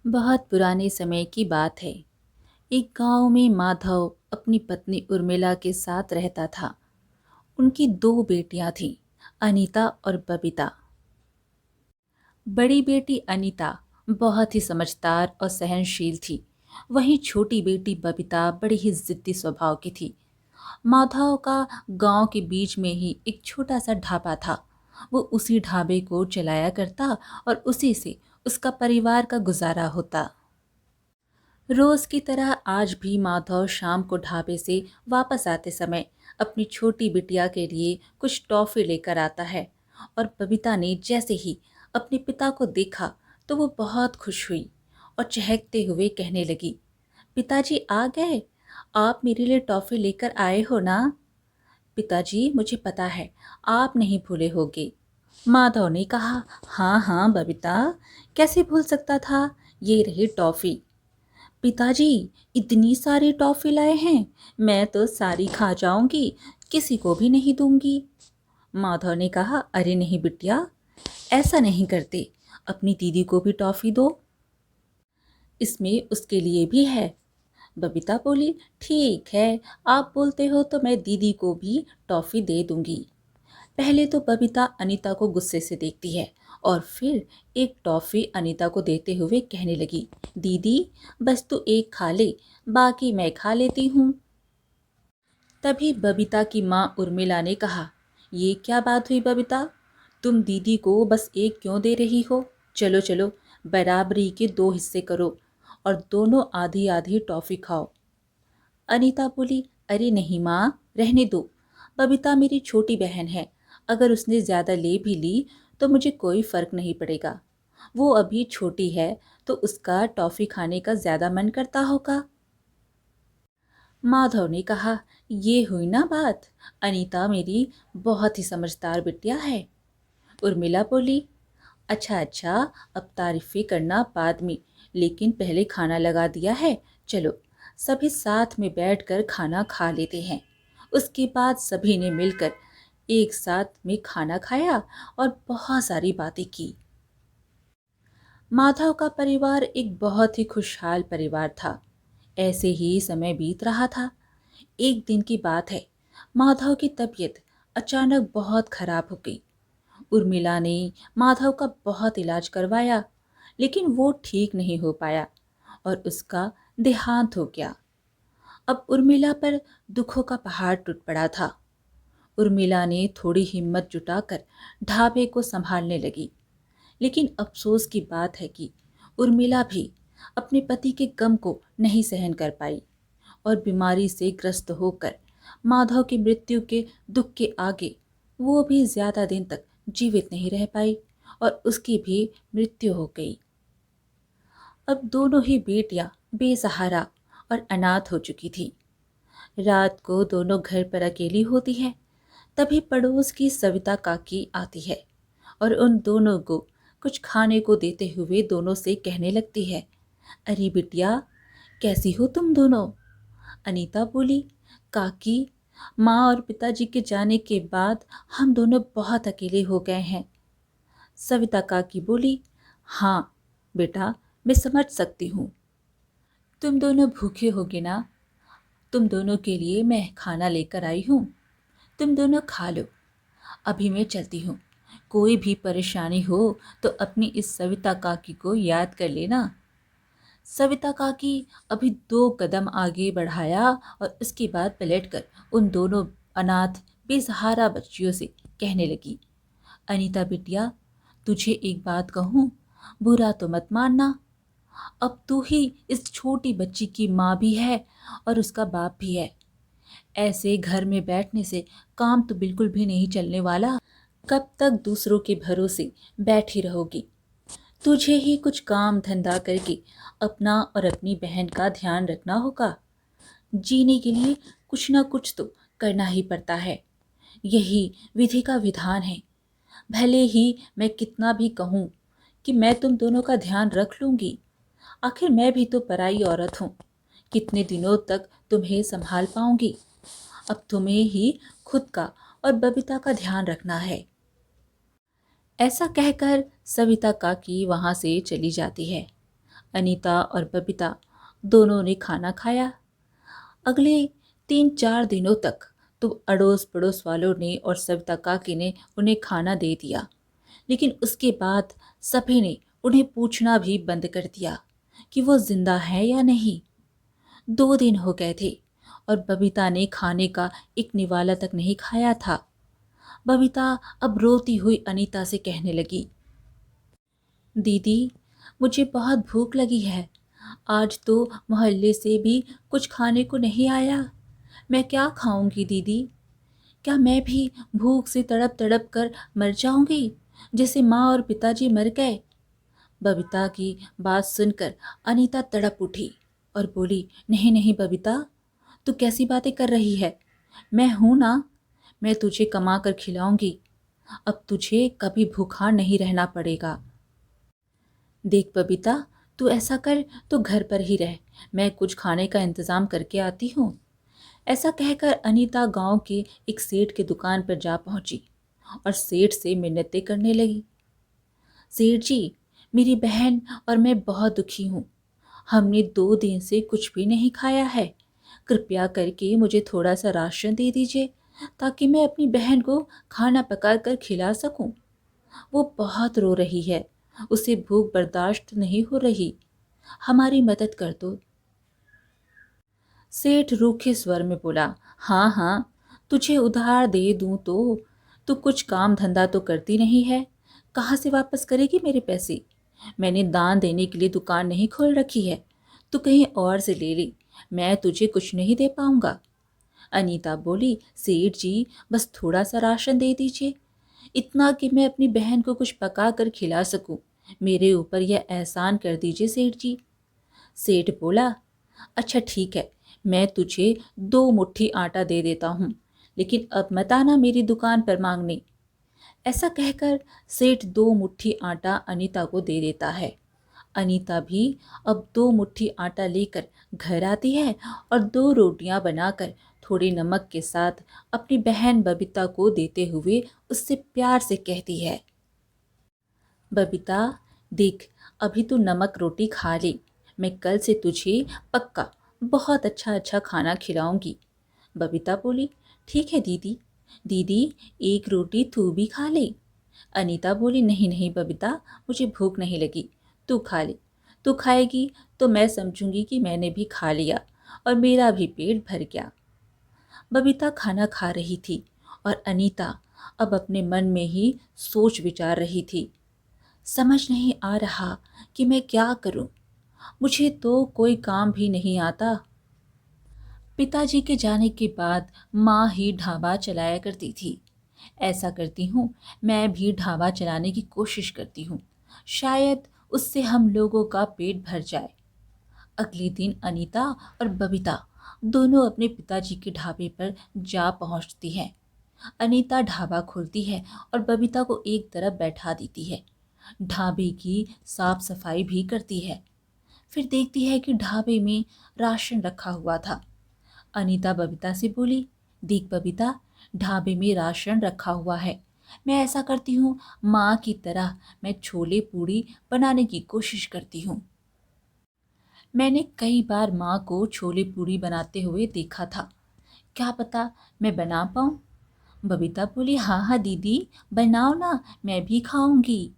बहुत पुराने समय की बात है। एक गांव में माधव अपनी पत्नी उर्मिला के साथ रहता था। उनकी दो बेटियां थीं, अनीता और बबीता। बड़ी बेटी अनीता बहुत ही समझदार और सहनशील थी। वहीं छोटी बेटी बबीता बड़ी ही जिद्दी स्वभाव की थी। माधव का गांव के बीच में ही एक छोटा सा ढाबा था। वो उसी ढाबे को चलाया करता और उसी से उसका परिवार का गुजारा होता। रोज की तरह आज भी माधव शाम को ढाबे से वापस आते समय अपनी छोटी बिटिया के लिए कुछ टॉफी लेकर आता है। और बबीता ने जैसे ही अपने पिता को देखा तो वो बहुत खुश हुई और चहकते हुए कहने लगी, पिताजी आ गए। आप मेरे लिए टॉफी लेकर आए हो ना? पिताजी, मुझे पता है, आप नहीं भूले होगे। माधव ने कहा, हाँ हाँ बबीता, कैसे भूल सकता था। ये रही टॉफी। पिताजी, इतनी सारी टॉफी लाए हैं, मैं तो सारी खा जाऊंगी, किसी को भी नहीं दूंगी। माधव ने कहा, अरे नहीं बिटिया, ऐसा नहीं करते, अपनी दीदी को भी टॉफी दो, इसमें उसके लिए भी है। बबीता बोली, ठीक है, आप बोलते हो तो मैं दीदी को भी टॉफी दे दूंगी। पहले तो बबीता अनीता को गुस्से से देखती है और फिर एक टॉफी अनीता को देते हुए कहने लगी, दीदी बस तू एक खा ले, बाकी मैं खा लेती हूँ। तभी बबीता की माँ उर्मिला ने कहा, ये क्या बात हुई बबीता, तुम दीदी को बस एक क्यों दे रही हो? चलो चलो, बराबरी के दो हिस्से करो और दोनों आधी आधी टॉफी खाओ। अनीता बोली, अरे नहीं माँ, रहने दो, बबीता मेरी छोटी बहन है, अगर उसने ज़्यादा ले भी ली तो मुझे कोई फ़र्क नहीं पड़ेगा। वो अभी छोटी है तो उसका टॉफ़ी खाने का ज़्यादा मन करता होगा। माधव ने कहा, ये हुई ना बात, अनीता मेरी बहुत ही समझदार बिटिया है। उर्मिला बोली, अच्छा अच्छा, अब तारीफ़ें करना बाद में, लेकिन पहले खाना लगा दिया है, चलो सभी साथ में बैठकर खाना खा लेते हैं। उसके बाद सभी ने मिलकर एक साथ में खाना खाया और बहुत सारी बातें की। माधव का परिवार एक बहुत ही खुशहाल परिवार था। ऐसे ही समय बीत रहा था। एक दिन की बात है, माधव की तबीयत अचानक बहुत खराब हो गई। उर्मिला ने माधव का बहुत इलाज करवाया, लेकिन वो ठीक नहीं हो पाया और उसका देहांत हो गया। अब उर्मिला पर दुखों का पहाड़ टूट पड़ा था। उर्मिला ने थोड़ी हिम्मत जुटाकर ढाबे को संभालने लगी, लेकिन अफसोस की बात है कि उर्मिला भी अपने पति के गम को नहीं सहन कर पाई और बीमारी से ग्रस्त होकर माधव की मृत्यु के दुख के आगे वो भी ज्यादा दिन तक जीवित नहीं रह पाई और उसकी भी मृत्यु हो गई। अब दोनों ही बेटियां बेसहारा और अनाथ हो चुकी थी। रात को दोनों घर पर अकेली होती है। तभी पड़ोस की सविता काकी आती है और उन दोनों को कुछ खाने को देते हुए दोनों से कहने लगती है, अरे बिटिया, कैसी हो तुम दोनों? अनीता बोली, काकी, माँ और पिताजी के जाने के बाद हम दोनों बहुत अकेले हो गए हैं। सविता काकी बोली, हाँ बेटा, मैं समझ सकती हूँ, तुम दोनों भूखे होगे ना, तुम दोनों के लिए मैं खाना लेकर आई हूँ, तुम दोनों खा लो, अभी मैं चलती हूँ। कोई भी परेशानी हो तो अपनी इस सविता काकी को याद कर लेना। सविता काकी अभी दो कदम आगे बढ़ाया और उसके बाद पलटकर उन दोनों अनाथ बेसहारा बच्चियों से कहने लगी, अनीता बिटिया, तुझे एक बात कहूँ, बुरा तो मत मानना, अब तू ही इस छोटी बच्ची की माँ भी है और उसका बाप भी है। ऐसे घर में बैठने से काम तो बिल्कुल भी नहीं चलने वाला। कब तक दूसरों के भरोसे बैठी रहोगी? तुझे ही कुछ काम धंधा करके अपना और अपनी बहन का ध्यान रखना होगा। जीने के लिए कुछ ना कुछ तो करना ही पड़ता है। यही विधि का विधान है। भले ही मैं कितना भी कहूँ कि मैं तुम दोनों का ध्यान रख लूँगी, आखिर मैं भी तो पराई औरत हूँ। कितने दिनों तक तुम्हें संभाल पाऊंगी? अब तुम्हें ही खुद का और बबीता का ध्यान रखना है। ऐसा कहकर सविता काकी वहां से चली जाती है। अनीता और बबीता दोनों ने खाना खाया। अगले 3-4 दिनों तक तो अड़ोस पड़ोस वालों ने और सविता काकी ने उन्हें खाना दे दिया, लेकिन उसके बाद सभी ने उन्हें पूछना भी बंद कर दिया कि वो जिंदा है या नहीं। 2 दिन हो गए थे और बबीता ने खाने का एक निवाला तक नहीं खाया था। बबीता अब रोती हुई अनीता से कहने लगी, दीदी, मुझे बहुत भूख लगी है। आज तो मोहल्ले से भी कुछ खाने को नहीं आया। मैं क्या खाऊंगी दीदी? क्या मैं भी भूख से तड़प तड़प कर मर जाऊंगी जैसे माँ और पिताजी मर गए? बबीता की बात सुनकर अनीता तड़प उठी और बोली, नहीं नहीं बबीता, तू कैसी बातें कर रही है? मैं हूं ना, मैं तुझे कमा कर खिलाऊंगी। अब तुझे कभी भूखा नहीं रहना पड़ेगा। देख बबीता, तू ऐसा कर, तो घर पर ही रह, मैं कुछ खाने का इंतजाम करके आती हूँ। ऐसा कहकर अनीता गांव के एक सेठ की दुकान पर जा पहुंची और सेठ से मिन्नतें करने लगी। सेठ जी, मेरी बहन और मैं बहुत दुखी हूँ। हमने 2 दिन से कुछ भी नहीं खाया है। कृपया करके मुझे थोड़ा सा राशन दे दीजिए ताकि मैं अपनी बहन को खाना पका कर खिला सकूं। वो बहुत रो रही है, उसे भूख बर्दाश्त नहीं हो रही। हमारी मदद कर दो। सेठ रूखे स्वर में बोला, हाँ हाँ, तुझे उधार दे दूं तो? तू कुछ काम धंधा तो करती नहीं है, कहाँ से वापस करेगी मेरे पैसे? मैंने दान देने के लिए दुकान नहीं खोल रखी है, तू कहीं और से ले ली। मैं तुझे कुछ नहीं दे पाऊंगा। अनीता बोली, सेठ जी, बस थोड़ा सा राशन दे दीजिए, इतना कि मैं अपनी बहन को कुछ पका कर खिला सकूं। मेरे ऊपर यह एहसान कर दीजिए सेठ जी। सेठ बोला, अच्छा ठीक है, मैं तुझे 2 मुट्ठी आटा दे देता हूँ, लेकिन अब मत आना मेरी दुकान पर मांगने। ऐसा कहकर सेठ 2 मुट्ठी आटा अनीता को दे देता है। अनीता भी अब 2 मुट्ठी आटा लेकर घर आती है और 2 रोटियां बनाकर थोड़े नमक के साथ अपनी बहन बबीता को देते हुए उससे प्यार से कहती है, बबीता, देख, अभी तू नमक रोटी खा ले, मैं कल से तुझे पक्का बहुत अच्छा अच्छा खाना खिलाऊंगी। बबीता बोली, ठीक है दीदी। दीदी, एक रोटी तू भी खा ले। अनीता बोली, नहीं नहीं बबीता, मुझे भूख नहीं लगी, तू खा ले। तू खाएगी तो मैं समझूंगी कि मैंने भी खा लिया और मेरा भी पेट भर गया। बबीता खाना खा रही थी और अनीता अब अपने मन में ही सोच विचार रही थी, समझ नहीं आ रहा कि मैं क्या करूं, मुझे तो कोई काम भी नहीं आता। पिताजी के जाने के बाद माँ ही ढाबा चलाया करती थी। ऐसा करती हूँ, मैं भी ढाबा चलाने की कोशिश करती हूँ, शायद उससे हम लोगों का पेट भर जाए। अगले दिन अनीता और बबीता दोनों अपने पिताजी के ढाबे पर जा पहुंचती हैं। अनीता ढाबा खोलती है और बबीता को एक तरफ बैठा देती है। ढाबे की साफ सफाई भी करती है। फिर देखती है कि ढाबे में राशन रखा हुआ था। अनीता बबीता से बोली, देख बबीता, ढाबे में राशन रखा हुआ है। मैं ऐसा करती हूँ, माँ की तरह मैं छोले पूड़ी बनाने की कोशिश करती हूँ। मैंने कई बार माँ को छोले पूड़ी बनाते हुए देखा था, क्या पता मैं बना पाऊँ। बबीता बोली, हाँ हाँ दीदी, बनाओ ना, मैं भी खाऊंगी।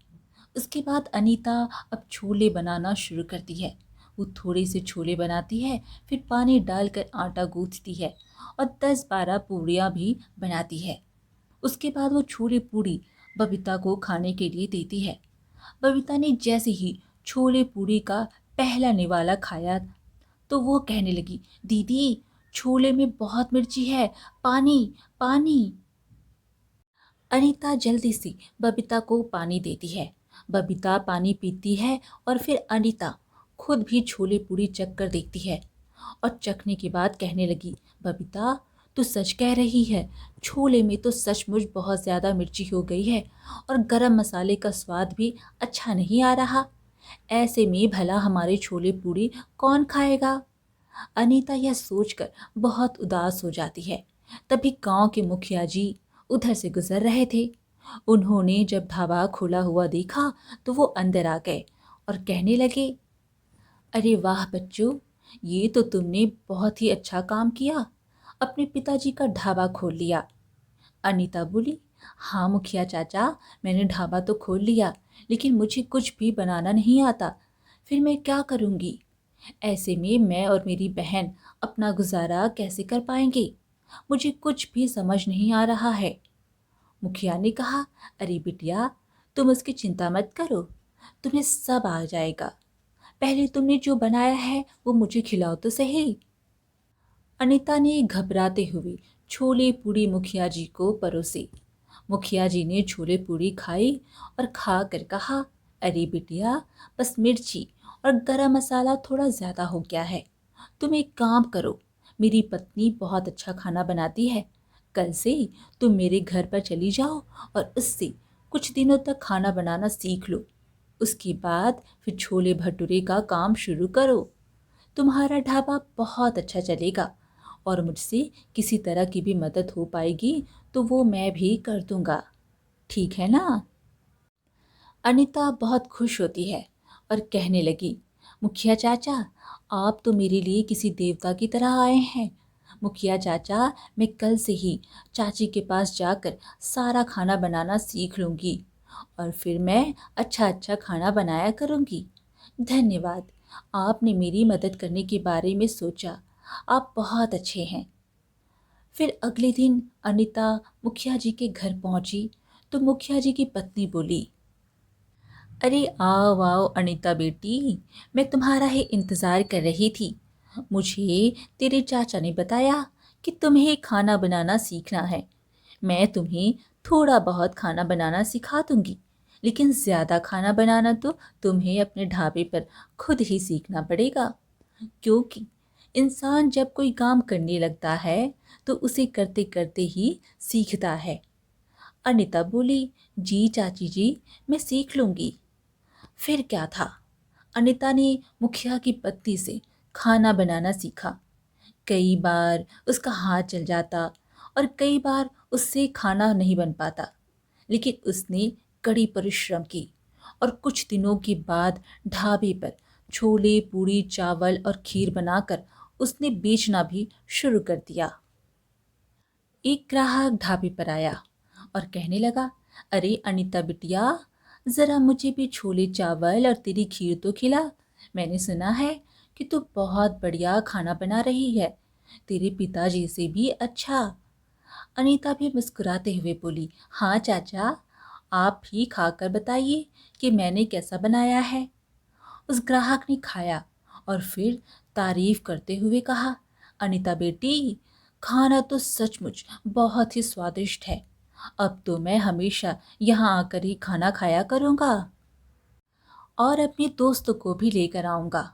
उसके बाद अनीता अब छोले बनाना शुरू करती है। वो थोड़े से छोले बनाती है, फिर पानी डालकर आटा गूंथती है और 10-12 पूड़ियाँ भी बनाती है। उसके बाद वो छोले पूड़ी बबीता को खाने के लिए देती है। बबीता ने जैसे ही छोले पूड़ी का पहला निवाला खाया तो वो कहने लगी, दीदी, छोले में बहुत मिर्ची है, पानी पानी। अनीता जल्दी से बबीता को पानी देती है। बबीता पानी पीती है और फिर अनीता खुद भी छोले पूड़ी चख कर देखती है और चखने के बाद कहने लगी, बबीता, तू सच कह रही है, छोले में तो सचमुच बहुत ज़्यादा मिर्ची हो गई है और गरम मसाले का स्वाद भी अच्छा नहीं आ रहा। ऐसे में भला हमारे छोले पूड़ी कौन खाएगा? अनीता यह सोचकर बहुत उदास हो जाती है। तभी गांव के मुखिया जी उधर से गुजर रहे थे। उन्होंने जब ढाबा खुला हुआ देखा तो वो अंदर आ गए और कहने लगे, अरे वाह बच्चों, ये तो तुमने बहुत ही अच्छा काम किया, अपने पिताजी का ढाबा खोल लिया। अनीता बोली, हाँ मुखिया चाचा, मैंने ढाबा तो खोल लिया, लेकिन मुझे कुछ भी बनाना नहीं आता। फिर मैं क्या करूँगी? ऐसे में मैं और मेरी बहन अपना गुजारा कैसे कर पाएंगे? मुझे कुछ भी समझ नहीं आ रहा है। मुखिया ने कहा, अरे बिटिया, तुम उसकी चिंता मत करो, तुम्हें सब आ जाएगा। पहले तुमने जो बनाया है वो मुझे खिलाओ तो सही। अनीता ने घबराते हुए छोले पूड़ी मुखिया जी को परोसी। मुखिया जी ने छोले पूड़ी खाई और खा कर कहा, अरे बिटिया, बस मिर्ची और गरम मसाला थोड़ा ज़्यादा हो गया है। तुम एक काम करो, मेरी पत्नी बहुत अच्छा खाना बनाती है, कल से तुम मेरे घर पर चली जाओ और उससे कुछ दिनों तक खाना बनाना सीख लो। उसके बाद फिर छोले भटूरे का काम शुरू करो। तुम्हारा ढाबा बहुत अच्छा चलेगा और मुझसे किसी तरह की भी मदद हो पाएगी तो वो मैं भी कर दूंगा। ठीक है ना? अनीता बहुत खुश होती है और कहने लगी, मुखिया चाचा, आप तो मेरे लिए किसी देवता की तरह आए हैं। मुखिया चाचा, मैं कल से ही चाची के पास जाकर सारा खाना बनाना सीख लूँगी और फिर मैं अच्छा अच्छा खाना बनाया करूँगी। धन्यवाद, आपने मेरी मदद करने के बारे में सोचा। आप बहुत अच्छे हैं। फिर अगले दिन अनीता मुखिया जी के घर पहुंची तो मुखिया जी की पत्नी बोली, अरे आओ आओ अनीता बेटी, मैं तुम्हारा ही इंतज़ार कर रही थी। मुझे तेरे चाचा ने बताया कि तुम्हें खाना बनाना सीखना है। मैं तुम्हें थोड़ा बहुत खाना बनाना सिखा दूंगी, लेकिन ज़्यादा खाना बनाना तो तुम्हें अपने ढाबे पर खुद ही सीखना पड़ेगा, क्योंकि इंसान जब कोई काम करने लगता है तो उसे करते करते ही सीखता है। अनीता बोली, जी चाची जी, मैं सीख लूंगी। फिर क्या था, अनीता ने मुखिया की पत्नी से खाना बनाना सीखा। कई बार उसका हाथ जल जाता और कई बार उससे खाना नहीं बन पाता, लेकिन उसने कड़ी परिश्रम की और कुछ दिनों के बाद ढाबे पर छोले पूड़ी चावल और खीर बनाकर उसने बेचना भी शुरू कर दिया। एक ग्राहक ढाबे पर आया और कहने लगा, अरे अनीता बिटिया, ज़रा मुझे भी छोले चावल और तेरी खीर तो खिला। मैंने सुना है कि तू बहुत बढ़िया खाना बना रही है, तेरे पिताजी से भी अच्छा। अनीता भी मुस्कुराते हुए बोली, हाँ चाचा, आप भी खाकर बताइए कि मैंने कैसा बनाया है। उस ग्राहक ने खाया और फिर तारीफ करते हुए कहा, अनीता बेटी, खाना तो सचमुच बहुत ही स्वादिष्ट है। अब तो मैं हमेशा यहाँ आकर ही खाना खाया करूँगा और अपने दोस्तों को भी लेकर आऊँगा।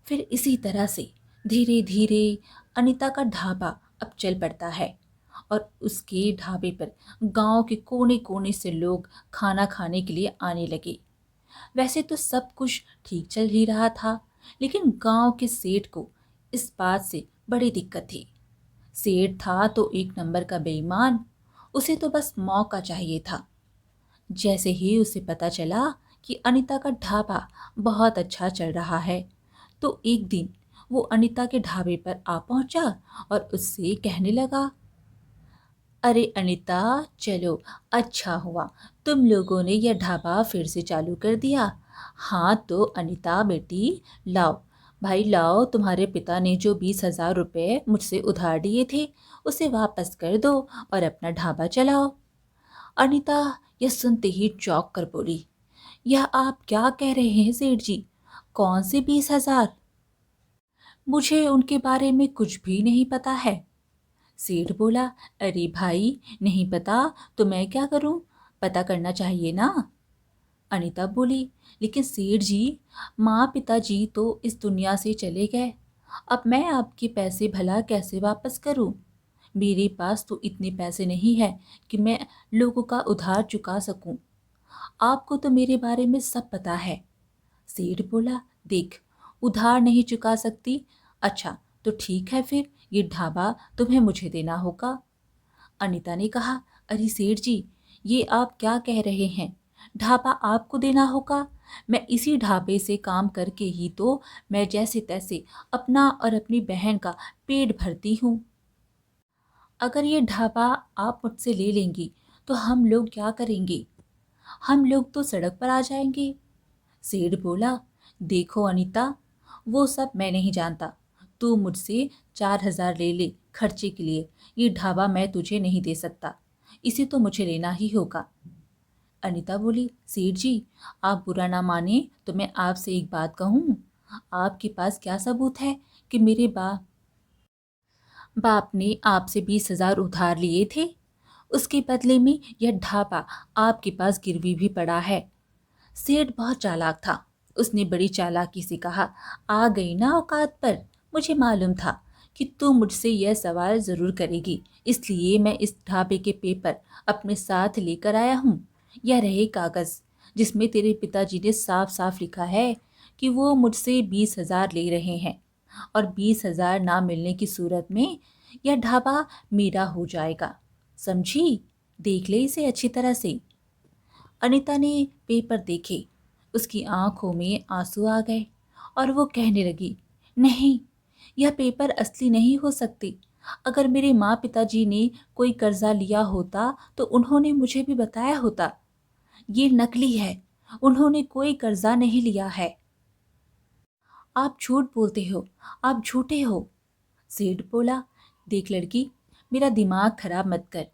फिर इसी तरह से धीरे धीरे अनीता का ढाबा अब चल पड़ता है और उसके ढाबे पर गांव के कोने कोने से लोग खाना खाने के लिए आने लगे। वैसे तो सब कुछ ठीक चल ही रहा था, लेकिन गांव के सेठ को इस बात से बड़ी दिक्कत थी। सेठ था तो एक नंबर का बेईमान, उसे तो बस मौका चाहिए था। जैसे ही उसे पता चला कि अनीता का ढाबा बहुत अच्छा चल रहा है, तो एक दिन वो अनीता के ढाबे पर आ पहुंचा और उससे कहने लगा, अरे अनीता, चलो, अच्छा हुआ तुम लोगों ने यह ढाबा फिर से चालू कर दिया। हाँ तो अनीता बेटी, लाओ, भाई लाओ, तुम्हारे पिता ने जो 20,000 रुपये मुझसे उधार दिए थे उसे वापस कर दो और अपना ढाबा चलाओ। अनीता यह सुनते ही चौंक कर बोली, यह आप क्या कह रहे हैं सेठ जी? कौन से 20,000? मुझे उनके बारे में कुछ भी नहीं पता है। सेठ बोला, अरे भाई, नहीं पता तो मैं क्या करूं? पता करना चाहिए ना। अनीता बोली, लेकिन सेठ जी, माँ पिताजी तो इस दुनिया से चले गए, अब मैं आपके पैसे भला कैसे वापस करूं? मेरे पास तो इतने पैसे नहीं है कि मैं लोगों का उधार चुका सकूं। आपको तो मेरे बारे में सब पता है। सेठ बोला, देख, उधार नहीं चुका सकती, अच्छा तो ठीक है, फिर ये ढाबा तुम्हें मुझे देना होगा। अनीता ने कहा, अरे सेठ जी, ये आप क्या कह रहे हैं? ढाबा आपको देना होगा, मैं इसी ढाबे से काम करके ही तो मैं जैसे तैसे अपना और अपनी बहन का पेट भरती हूँ। अगर ये ढाबा आप मुझसे ले लेंगी तो हम लोग क्या करेंगे? हम लोग तो सड़क पर आ जाएंगे। सेठ बोला, देखो अनीता, वो सब मैं नहीं जानता। तू मुझसे 4,000 ले ले खर्चे के लिए। ये ढाबा मैं तुझे नहीं दे सकता, इसे तो मुझे लेना ही होगा। अनीता बोली, सेठ जी, आप बुरा ना माने तो मैं आपसे एक बात कहूँ। आपके पास क्या सबूत है कि मेरे बाप ने आपसे 20,000 उधार लिए थे? उसके बदले में यह ढाबा आपके पास गिरवी भी पड़ा है। सेठ बहुत चालाक था। उसने बड़ी चालाकी से कहा, आ गई ना औकात पर। मुझे मालूम था कि तू मुझसे यह सवाल ज़रूर करेगी, इसलिए मैं इस ढाबे के पेपर अपने साथ लेकर आया हूँ। यह रहे कागज़ जिसमें तेरे पिताजी ने साफ साफ लिखा है कि वो मुझसे 20,000 ले रहे हैं, और 20,000 ना मिलने की सूरत में यह ढाबा मेरा हो जाएगा। समझी? देख ले इसे अच्छी तरह से। अनीता ने पेपर देखे। उसकी आंखों में आंसू आ गए और वो कहने लगी, नहीं, यह पेपर असली नहीं हो सकते। अगर मेरे माँ पिताजी ने कोई कर्जा लिया होता तो उन्होंने मुझे भी बताया होता। ये नकली है, उन्होंने कोई कर्जा नहीं लिया है। आप झूठ बोलते हो, आप झूठे हो। सेठ बोला, देख लड़की, मेरा दिमाग खराब मत कर।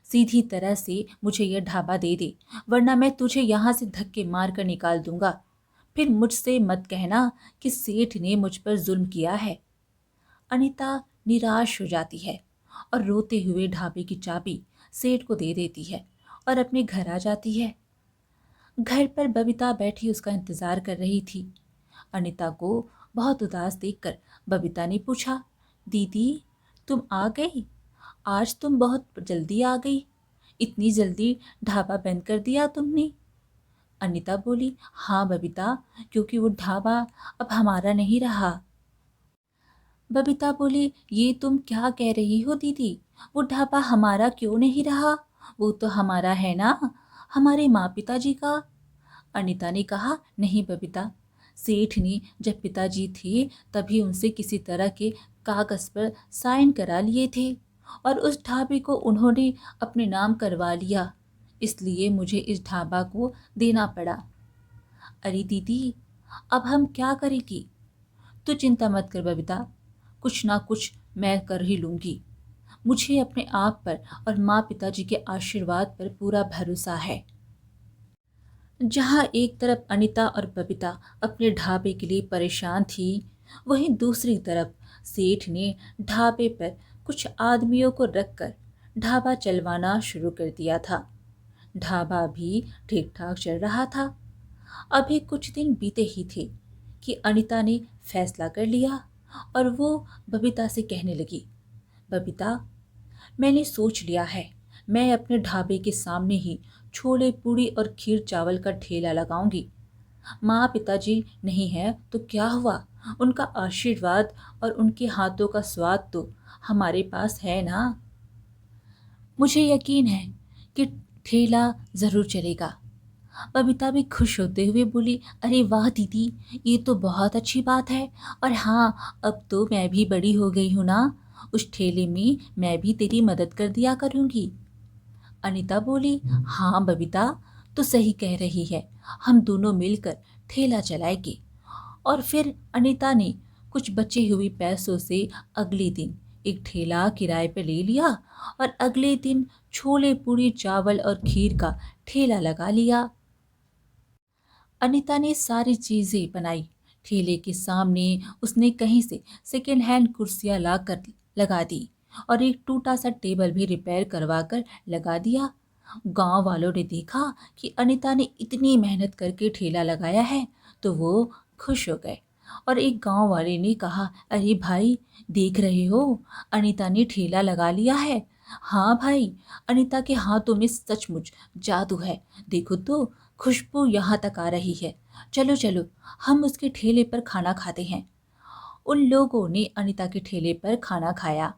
सीधी तरह से मुझे यह ढाबा दे दे, वरना मैं तुझे यहाँ से धक्के मार कर निकाल दूंगा। फिर मुझसे मत कहना कि सेठ ने मुझ पर जुल्म किया है। अनीता निराश हो जाती है और रोते हुए ढाबे की चाबी सेठ को दे देती है और अपने घर आ जाती है। घर पर बबीता बैठी उसका इंतजार कर रही थी। अनीता को बहुत उदास देखकर बबीता ने पूछा, दीदी, तुम आ गई? आज तुम बहुत जल्दी आ गई। इतनी जल्दी ढाबा बंद कर दिया तुमने? अनीता बोली, हाँ बबीता, क्योंकि वो ढाबा अब हमारा नहीं रहा। बबीता बोली, ये तुम क्या कह रही हो दीदी? वो ढाबा हमारा क्यों नहीं रहा? वो तो हमारा है ना, हमारे माँ पिताजी का। अनीता ने कहा, नहीं बबीता, सेठ ने जब पिताजी थे तभी उनसे किसी तरह के कागज पर साइन करा लिए थे और उस ढाबे को उन्होंने अपने नाम करवा लिया, इसलिए मुझे इस ढाबा को देना पड़ा। अरे दीदी, अब हम क्या करेंगी? तू चिंता मत कर बबीता, कुछ ना कुछ मैं कर ही लूंगी। मुझे अपने आप पर और माँ पिताजी के आशीर्वाद पर पूरा भरोसा है। जहाँ एक तरफ अनीता और बबीता अपने ढाबे के लिए परेशान थी, वहीं दूसरी तरफ सेठ ने ढाबे पर कुछ आदमियों को रखकर ढाबा चलवाना शुरू कर दिया था। ढाबा भी ठीक ठाक चल रहा था। अभी कुछ दिन बीते ही थे कि अनीता ने फैसला कर लिया और वो बबीता से कहने लगी, बबीता, मैंने सोच लिया है, मैं अपने ढाबे के सामने ही छोले पूड़ी और खीर चावल का ठेला लगाऊंगी। माँ पिताजी नहीं है तो क्या हुआ, उनका आशीर्वाद और उनके हाथों का स्वाद तो हमारे पास है ना। मुझे यकीन है कि ठेला ज़रूर चलेगा। बबीता भी खुश होते हुए बोली, अरे वाह दीदी, ये तो बहुत अच्छी बात है। और हाँ, अब तो मैं भी बड़ी हो गई हूँ ना, उस ठेले में मैं भी तेरी मदद कर दिया करूँगी। अनीता बोली, हाँ बबीता, तो सही कह रही है, हम दोनों मिलकर ठेला चलाएंगे। और फिर अनीता ने कुछ बचे हुए पैसों से अगले दिन एक ठेला किराए पर ले लिया और अगले दिन छोले पूड़ी चावल और खीर का ठेला लगा लिया। अनीता ने सारी चीजें बनाई। ठेले के सामने उसने कहीं से सेकेंड हैंड कुर्सियां लाकर लगा दी और एक टूटा सा टेबल भी रिपेयर करवा कर लगा दिया। गांव वालों ने देखा कि अनीता ने इतनी मेहनत करके ठेला लगाया है तो वो खुश हो गए और एक गांव वाले ने कहा, अरे भाई, देख रहे हो, अनीता ने ठेला लगा लिया है। हाँ भाई, अनीता के हाथों में सचमुच जादू है। देखो तो, खुशबू यहाँ तक आ रही है। चलो चलो, हम उसके ठेले पर खाना खाते हैं। उन लोगों ने अनीता के ठेले पर खाना खाया।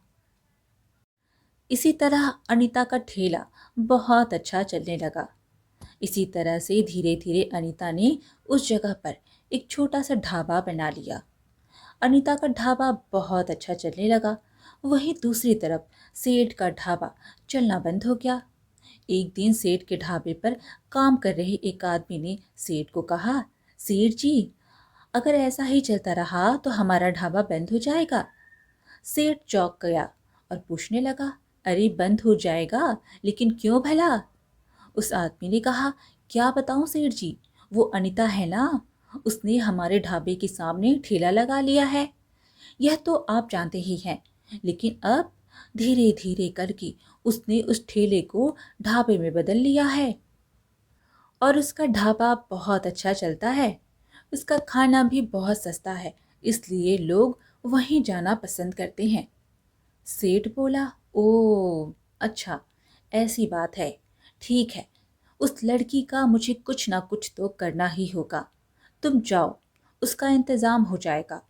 इसी तरह अनीता का ठेला बहुत अच्छा चलने लगा। इसी तरह से धीरे धीरे अनीता ने उस जगह पर एक छोटा सा ढाबा बना लिया। अनीता का ढाबा बहुत अच्छा चलने लगा। वहीं दूसरी तरफ सेठ का ढाबा चलना बंद हो गया। एक दिन सेठ के ढाबे पर काम कर रहे एक आदमी ने सेठ को कहा, सेठ जी, अगर ऐसा ही चलता रहा तो हमारा ढाबा बंद हो जाएगा। सेठ चौंक गया और पूछने लगा, अरे बंद हो जाएगा, लेकिन क्यों भला? उस आदमी ने कहा, क्या बताऊं सेठ जी, वो अनीता है ना, उसने हमारे ढाबे के सामने ठेला लगा लिया है। यह तो आप जानते ही हैं, लेकिन अब धीरे धीरे करके उसने उस ठेले को ढाबे में बदल लिया है और उसका ढाबा बहुत अच्छा चलता है। उसका खाना भी बहुत सस्ता है, इसलिए लोग वहीं जाना पसंद करते हैं। सेठ बोला, ओ अच्छा, ऐसी बात है, ठीक है, उस लड़की का मुझे कुछ ना कुछ तो करना ही होगा। तुम जाओ, उसका इंतजाम हो जाएगा।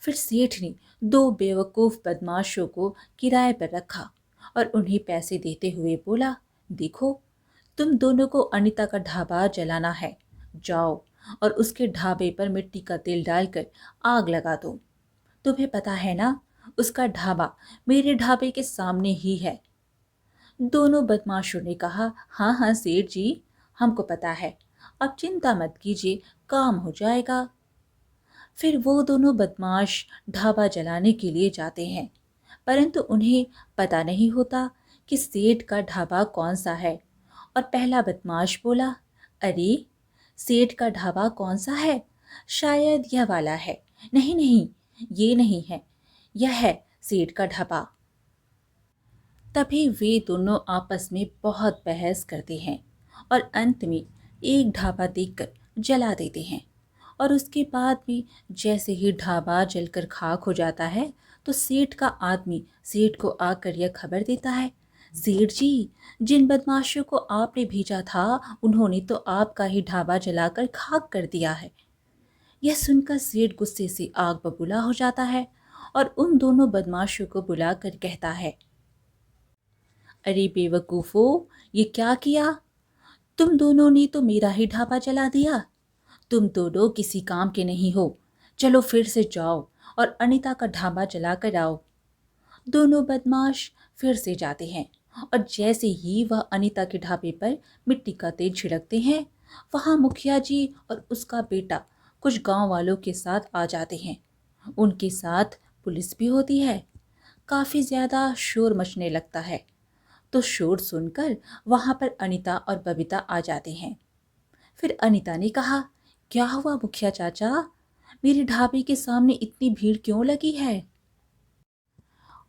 फिर सेठ ने दो बेवकूफ बदमाशों को किराए पर रखा और उन्हें पैसे देते हुए बोला, देखो, तुम दोनों को अनीता का ढाबा जलाना है, जाओ और उसके ढाबे पर मिट्टी का तेल डालकर आग लगा दो। तुम्हें पता है ना, उसका ढाबा मेरे ढाबे के सामने ही है। दोनों बदमाशों ने कहा, हाँ हाँ सेठ जी, हमको पता है, अब चिंता मत कीजिए, काम हो जाएगा। फिर वो दोनों बदमाश ढाबा जलाने के लिए जाते हैं, परंतु उन्हें पता नहीं होता कि सेठ का ढाबा कौन सा है। और पहला बदमाश बोला, अरे सेठ का ढाबा कौन सा है, शायद यह वाला है। नहीं नहीं, ये नहीं है, यह है सेठ का ढाबा। तभी वे दोनों आपस में बहुत बहस करते हैं और अंत में एक ढाबा देखकर जला देते हैं। और उसके बाद भी जैसे ही ढाबा जलकर खाक हो जाता है तो सेठ का आदमी सेठ को आकर यह खबर देता है, सेठ जी, जिन बदमाशों को आपने भेजा था उन्होंने तो आपका ही ढाबा जलाकर खाक कर दिया है। यह सुनकर सेठ गुस्से से आग बबूला हो जाता है और उन दोनों बदमाशों को बुलाकर कहता है, अरे बेवकूफो, ये क्या किया? तुम दोनों ने तो मेरा ही ढाबा जला दिया। तुम दोनों किसी काम के नहीं हो। चलो फिर से जाओ और अनीता का ढाबा जला कर आओ। दोनों बदमाश फिर से जाते हैं और जैसे ही वह अनीता के ढाबे पर मिट्टी का तेल छिड़कते हैं, वहां मुखिया जी और उसका बेटा कुछ गांव वालों के साथ आ जाते हैं। उनके साथ पुलिस भी होती है। काफी ज्यादा शोर मचने लगता है। तो शोर सुनकर वहां पर अनीता और बबीता आ जाते हैं। फिर अनीता ने कहा, क्या हुआ मुखिया चाचा, मेरे ढाबे के सामने इतनी भीड़ क्यों लगी है?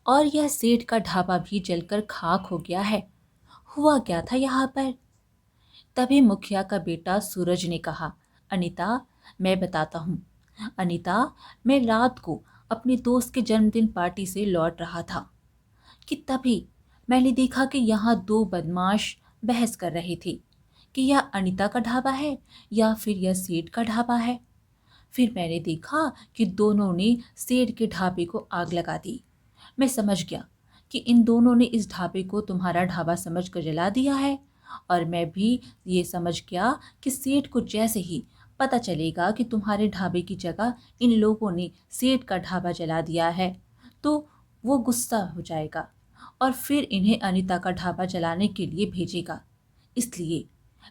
और यह सेठ का ढाबा भी जलकर खाक हो गया है, हुआ क्या था यहाँ पर? तभी मुखिया का बेटा सूरज ने कहा, अनीता, मैं बताता हूँ। अनीता, मैं रात को अपने दोस्त के जन्मदिन पार्टी से लौट रहा था कि तभी मैंने देखा कि यहाँ दो बदमाश बहस कर रहे थे कि यह अनीता का ढाबा है या फिर यह सेठ का ढाबा है। फिर मैंने देखा कि दोनों ने सेठ के ढाबे को आग लगा दी। मैं समझ गया कि इन दोनों ने इस ढाबे को तुम्हारा ढाबा समझकर जला दिया है। और मैं भी ये समझ गया कि सेठ को जैसे ही पता चलेगा कि तुम्हारे ढाबे की जगह इन लोगों ने सेठ का ढाबा जला दिया है तो वो गुस्सा हो जाएगा और फिर इन्हें अनीता का ढाबा जलाने के लिए भेजेगा। इसलिए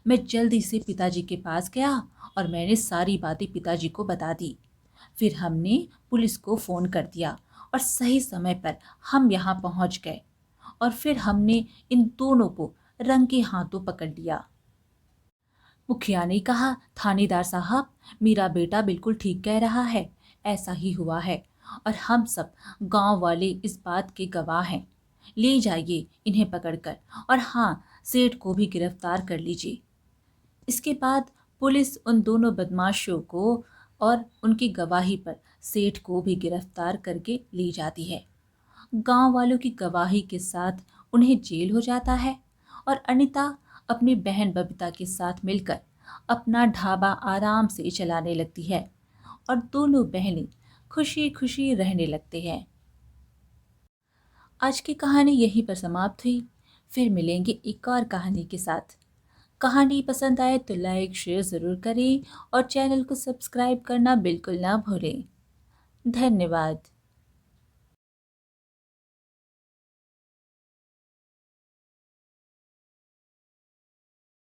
मैं जल्दी से पिताजी के पास गया और मैंने सारी बातें पिताजी को बता दी। फिर हमने पुलिस को फ़ोन कर दिया और सही समय पर हम यहाँ पहुँच गए और फिर हमने इन दोनों को रंगे हाथों पकड़ लिया। मुखिया ने कहा, थानेदार साहब, मेरा बेटा बिल्कुल ठीक कह रहा है, ऐसा ही हुआ है और हम सब गांव वाले इस बात के गवाह हैं। ले जाइए इन्हें पकड़कर और हाँ, सेठ को भी गिरफ्तार कर लीजिए। इसके बाद पुलिस उन दोनों बदमाशों को और उनकी गवाही पर सेठ को भी गिरफ्तार करके ले जाती है। गांव वालों की गवाही के साथ उन्हें जेल हो जाता है और अनीता अपनी बहन बबीता के साथ मिलकर अपना ढाबा आराम से चलाने लगती है और दोनों बहनें खुशी खुशी रहने लगते हैं। आज की कहानी यहीं पर समाप्त हुई। फिर मिलेंगे एक और कहानी के साथ। कहानी पसंद आए तो लाइक शेयर ज़रूर करें और चैनल को सब्सक्राइब करना बिल्कुल ना भूलें। धन्यवाद।